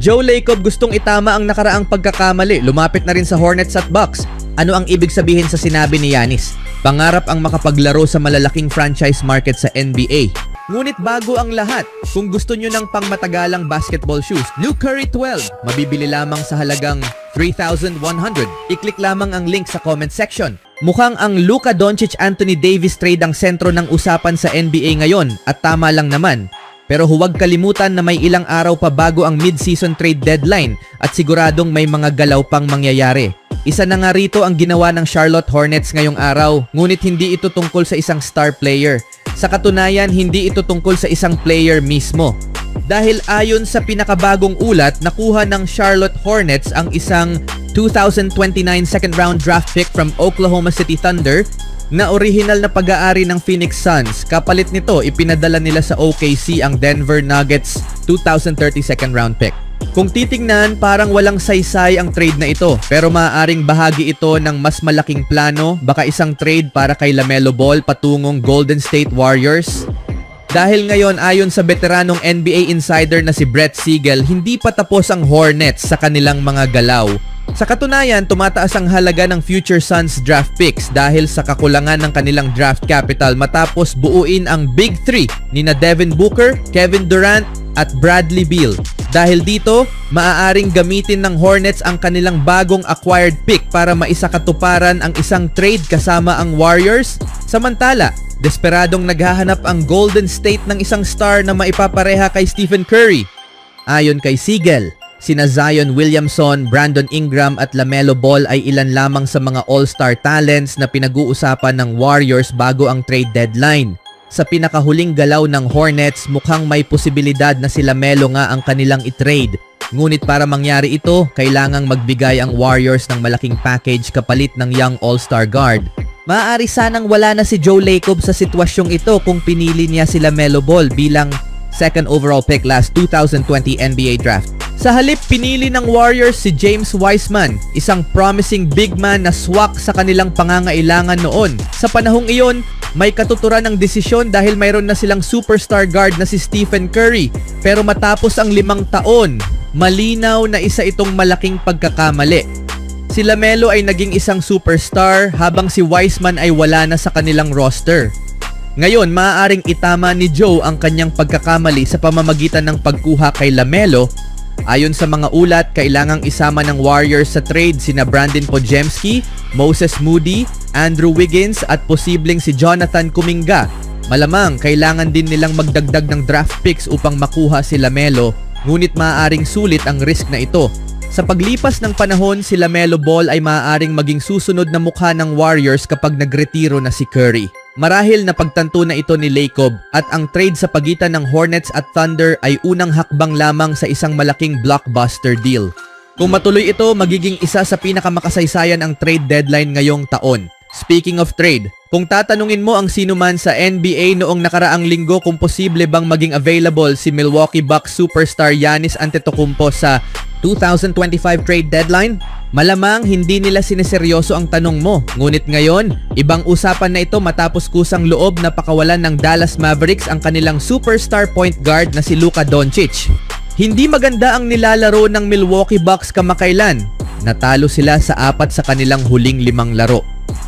Joe Lacob gustong itama ang nakaraang pagkakamali, lumapit na rin sa Hornets at Bucks. Ano ang ibig sabihin sa sinabi ni Giannis? Pangarap ang makapaglaro sa malalaking franchise market sa NBA. Ngunit bago ang lahat, kung gusto nyo ng pangmatagalang basketball shoes, Luke Curry 12, mabibili lamang sa halagang $3,100. I-click lamang ang link sa comment section. Mukhang ang Luka Doncic-Anthony Davis trade ang sentro ng usapan sa NBA ngayon at tama lang naman. Pero huwag kalimutan na may ilang araw pa bago ang mid-season trade deadline at siguradong may mga galaw pang mangyayari. Isa na nga rito ang ginawa ng Charlotte Hornets ngayong araw, ngunit hindi ito tungkol sa isang star player. Sa katunayan, hindi ito tungkol sa isang player mismo. Dahil ayon sa pinakabagong ulat, nakuha ng Charlotte Hornets ang isang 2029 second round draft pick from Oklahoma City Thunder na orihinal na pag-aari ng Phoenix Suns. Kapalit nito, ipinadala nila sa OKC ang Denver Nuggets 2030 second round pick. Kung titingnan, parang walang saysay ang trade na ito, pero maaaring bahagi ito ng mas malaking plano, baka isang trade para kay LaMelo Ball patungong Golden State Warriors. Dahil ngayon, ayon sa veteranong NBA insider na si Brett Siegel, hindi pa tapos ang Hornets sa kanilang mga galaw. Sa katunayan, tumataas ang halaga ng future Suns draft picks dahil sa kakulangan ng kanilang draft capital matapos buuin ang Big Three nina Devin Booker, Kevin Durant at Bradley Beal. Dahil dito, maaaring gamitin ng Hornets ang kanilang bagong acquired pick para maisakatuparan ang isang trade kasama ang Warriors. Samantala, desperadong naghahanap ang Golden State ng isang star na maipapareha kay Stephen Curry. Ayon kay Siegel, sina Zion Williamson, Brandon Ingram at LaMelo Ball ay ilan lamang sa mga all-star talents na pinag-uusapan ng Warriors bago ang trade deadline. Sa pinakahuling galaw ng Hornets, mukhang may posibilidad na si LaMelo nga ang kanilang i-trade. Ngunit para mangyari ito, kailangang magbigay ang Warriors ng malaking package kapalit ng young all-star guard. Maaari sanang wala na si Joe Lacob sa sitwasyong ito kung pinili niya si LaMelo Ball bilang second overall pick last 2020 NBA draft. Sa halip, pinili ng Warriors si James Wiseman, isang promising big man na swak sa kanilang pangangailangan noon. Sa panahong iyon, may katuturan ng desisyon dahil mayroon na silang superstar guard na si Stephen Curry. Pero matapos ang 5 taon, malinaw na isa itong malaking pagkakamali. Si LaMelo ay naging isang superstar habang si Wiseman ay wala na sa kanilang roster. Ngayon, maaaring itama ni Joe ang kanyang pagkakamali sa pamamagitan ng pagkuha kay LaMelo. Ayon sa mga ulat, kailangang isama ng Warriors sa trade sina Brandon Podziemski, Moses Moody, Andrew Wiggins at posibleng si Jonathan Kuminga. Malamang kailangan din nilang magdagdag ng draft picks upang makuha si LaMelo, ngunit maaaring sulit ang risk na ito. Sa paglipas ng panahon, si LaMelo Ball ay maaaring maging susunod na mukha ng Warriors kapag nagretiro na si Curry. Marahil na pagtanto na ito ni Lacob at ang trade sa pagitan ng Hornets at Thunder ay unang hakbang lamang sa isang malaking blockbuster deal. Kung matuloy ito, magiging isa sa pinakamakasaysayan ang trade deadline ngayong taon. Speaking of trade, kung tatanungin mo ang sino man sa NBA noong nakaraang linggo kung posible bang maging available si Milwaukee Bucks superstar Giannis Antetokounmpo sa 2025 trade deadline, malamang hindi nila sineseryoso ang tanong mo. Ngunit ngayon, ibang usapan na ito matapos kusang loob na pakawalan ng Dallas Mavericks ang kanilang superstar point guard na si Luka Doncic. Hindi maganda ang nilalaro ng Milwaukee Bucks kamakailan. Natalo sila sa 4 sa kanilang huling 5 laro.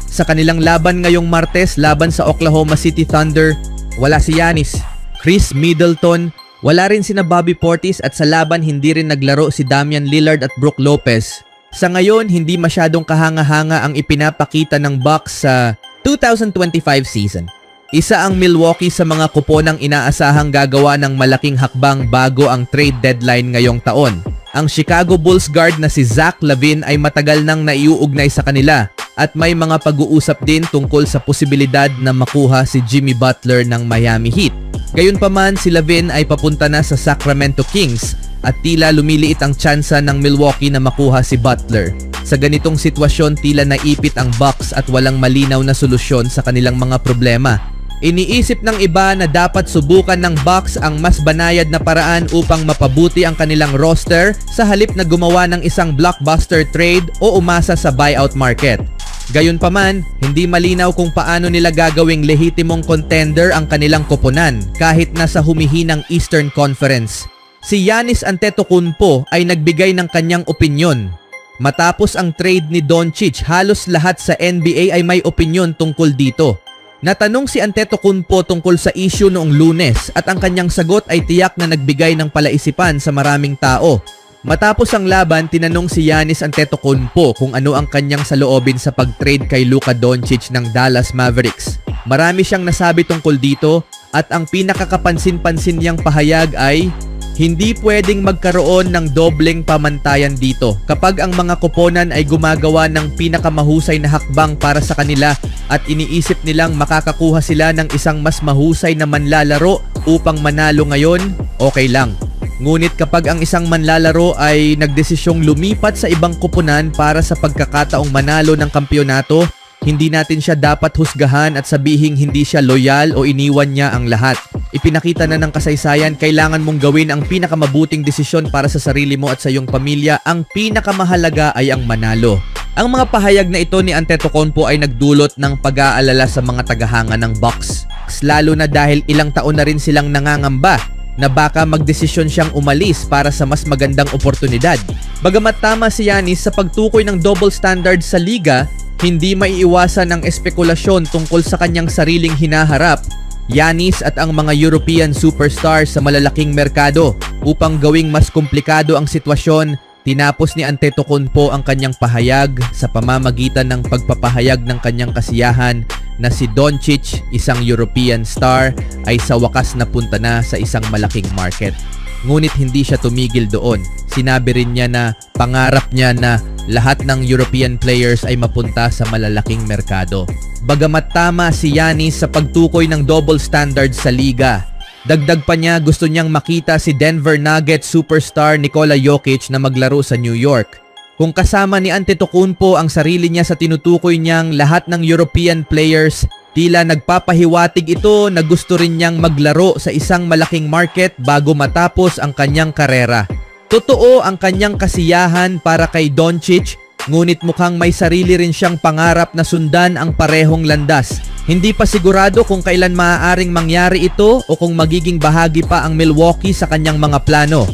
Sa kanilang laban ngayong Martes laban sa Oklahoma City Thunder, wala si Giannis, Chris Middleton, wala rin sina Bobby Portis at sa laban hindi rin naglaro si Damian Lillard at Brook Lopez. Sa ngayon, hindi masyadong kahanga-hanga ang ipinapakita ng Bucks sa 2025 season. Isa ang Milwaukee sa mga kuponang inaasahang gagawa ng malaking hakbang bago ang trade deadline ngayong taon. Ang Chicago Bulls guard na si Zach LaVine ay matagal nang naiuugnay sa kanila at may mga pag-uusap din tungkol sa posibilidad na makuha si Jimmy Butler ng Miami Heat. Gayunpaman, si LaVine ay papunta na sa Sacramento Kings at tila lumiliit ang tsansa ng Milwaukee na makuha si Butler. Sa ganitong sitwasyon, tila naipit ang Bucks at walang malinaw na solusyon sa kanilang mga problema. Iniisip ng iba na dapat subukan ng Bucks ang mas banayad na paraan upang mapabuti ang kanilang roster sa halip na gumawa ng isang blockbuster trade o umasa sa buyout market. Gayunpaman, hindi malinaw kung paano nila gagawing lehitimong contender ang kanilang koponan kahit nasa humihinang Eastern Conference. Si Giannis Antetokounmpo ay nagbigay ng kanyang opinyon. Matapos ang trade ni Doncic, halos lahat sa NBA ay may opinyon tungkol dito. Natanong si Antetokounmpo tungkol sa issue noong Lunes at ang kanyang sagot ay tiyak na nagbigay ng palaisipan sa maraming tao. Matapos ang laban, tinanong si Giannis Antetokounmpo kung ano ang kanyang saloobin sa pag-trade kay Luka Doncic ng Dallas Mavericks. Marami siyang nasabi tungkol dito at ang pinakakapansin-pansin niyang pahayag ay hindi pwedeng magkaroon ng dobleng pamantayan dito kapag ang mga koponan ay gumagawa ng pinakamahusay na hakbang para sa kanila at iniisip nilang makakakuha sila ng isang mas mahusay na manlalaro upang manalo ngayon, okay lang. Ngunit kapag ang isang manlalaro ay nagdesisyong lumipat sa ibang koponan para sa pagkakataong manalo ng kampyonato, hindi natin siya dapat husgahan at sabihing hindi siya loyal o iniwan niya ang lahat. Ipinakita na ng kasaysayan, kailangan mong gawin ang pinakamabuting desisyon para sa sarili mo at sa iyong pamilya. Ang pinakamahalaga ay ang manalo. Ang mga pahayag na ito ni Antetokounmpo ay nagdulot ng pag-aalala sa mga tagahanga ng Bucks. Lalo na dahil ilang taon na rin silang nangangamba na baka magdesisyon siyang umalis para sa mas magandang oportunidad. Bagamat tama si Giannis sa pagtukoy ng double standard sa liga, hindi maiiwasan ang espekulasyon tungkol sa kanyang sariling hinaharap. Giannis at ang mga European superstars sa malalaking merkado. Upang gawing mas komplikado ang sitwasyon, tinapos ni Antetokounmpo ang kanyang pahayag sa pamamagitan ng pagpapahayag ng kanyang kasiyahan na si Doncic, isang European star, ay sa wakas napunta na sa isang malaking market. Ngunit hindi siya tumigil doon. Sinabi rin niya na pangarap niya na lahat ng European players ay mapunta sa malalaking merkado. Bagamat tama si Giannis sa pagtukoy ng double standard sa liga, dagdag pa niya gusto niyang makita si Denver Nuggets superstar Nikola Jokic na maglaro sa New York. Kung kasama ni Antetokounmpo ang sarili niya sa tinutukoy niyang lahat ng European players, tila nagpapahiwatig ito na gusto rin niyang maglaro sa isang malaking market bago matapos ang kanyang karera. Totoo ang kanyang kasiyahan para kay Doncic, ngunit mukhang may sarili rin siyang pangarap na sundan ang parehong landas. Hindi pa sigurado kung kailan maaaring mangyari ito o kung magiging bahagi pa ang Milwaukee sa kanyang mga plano.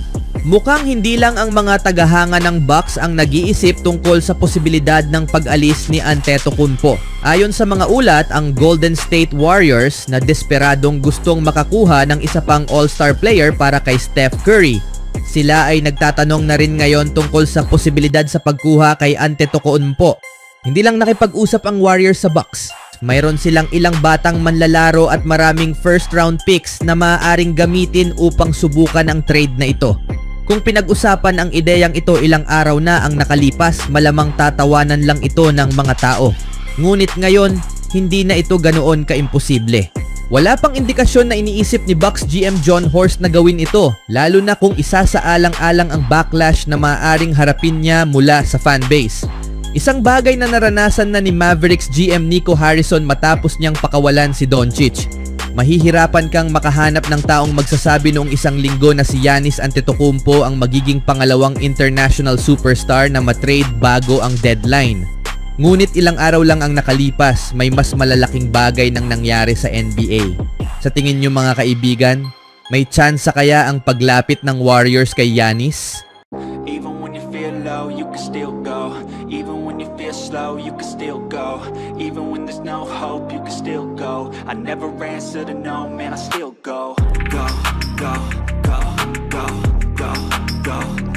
Mukhang hindi lang ang mga tagahanga ng Bucks ang nag-iisip tungkol sa posibilidad ng pag-alis ni Antetokounmpo. Ayon sa mga ulat, ang Golden State Warriors na desperadong gustong makakuha ng isa pang all-star player para kay Steph Curry. Sila ay nagtatanong na rin ngayon tungkol sa posibilidad sa pagkuha kay Antetokounmpo. Hindi lang nakipag-usap ang Warriors sa Bucks. Mayroon silang ilang batang manlalaro at maraming first round picks na maaaring gamitin upang subukan ang trade na ito. Kung pinag-usapan ang ideyang ito ilang araw na ang nakalipas, malamang tatawanan lang ito ng mga tao. Ngunit ngayon, hindi na ito ganoon kaimposible. Wala pang indikasyon na iniisip ni Bucks GM John Horst na gawin ito, lalo na kung isa sa alang-alang ang backlash na maaaring harapin niya mula sa fanbase. Isang bagay na naranasan na ni Mavericks GM Nico Harrison matapos niyang pakawalan si Doncic. Mahihirapan kang makahanap ng taong magsasabi noong isang linggo na si Giannis Antetokounmpo ang magiging pangalawang international superstar na matrade bago ang deadline. Ngunit ilang araw lang ang nakalipas, may mas malalaking bagay nang nangyari sa NBA. Sa tingin niyo mga kaibigan, may tsansa kaya ang paglapit ng Warriors kay Giannis? Even when you feel low, you can still go. Even when you feel slow, you can still go. Even when there's no hope, you can still go. I never answer to no, man, I still go. Go, go, go, go, go, go.